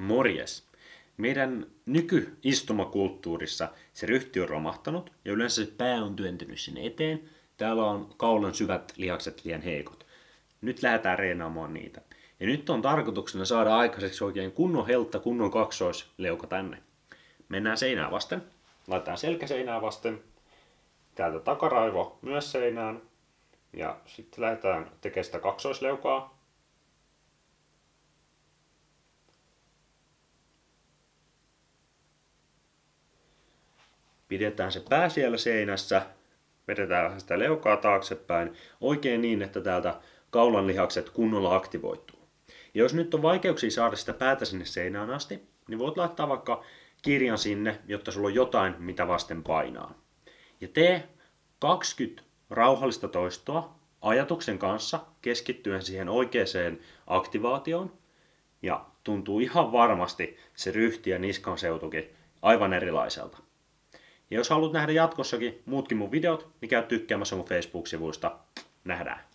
Morjes! Meidän nykyistumakulttuurissa se ryhti on romahtanut ja yleensä se pää on työntynyt sinne eteen. Täällä on kaulan syvät lihakset liian heikot. Nyt lähdetään reenaamaan niitä. Ja nyt on tarkoituksena saada aikaiseksi oikein kunnon heltta, kunnon kaksoisleuka tänne. Mennään seinää vasten. Laitetaan selkä seinää vasten. Täältä takaraivo myös seinään. Ja sitten lähdetään tekemään sitä kaksoisleukaa. Pidetään se pää siellä seinässä, vedetään sitä leukaa taaksepäin oikein niin, että täältä kaulan lihakset kunnolla aktivoituu. Ja jos nyt on vaikeuksia saada sitä päätä sinne seinään asti, niin voit laittaa vaikka kirjan sinne, jotta sulla on jotain, mitä vasten painaa. Ja tee 20 rauhallista toistoa ajatuksen kanssa keskittyen siihen oikeaan aktivaatioon. Ja tuntuu ihan varmasti se ryhti ja niskan seutukin aivan erilaiselta. Ja jos haluat nähdä jatkossakin muutkin mun videot, niin käy tykkäämässä mun Facebook-sivuista. Nähdään!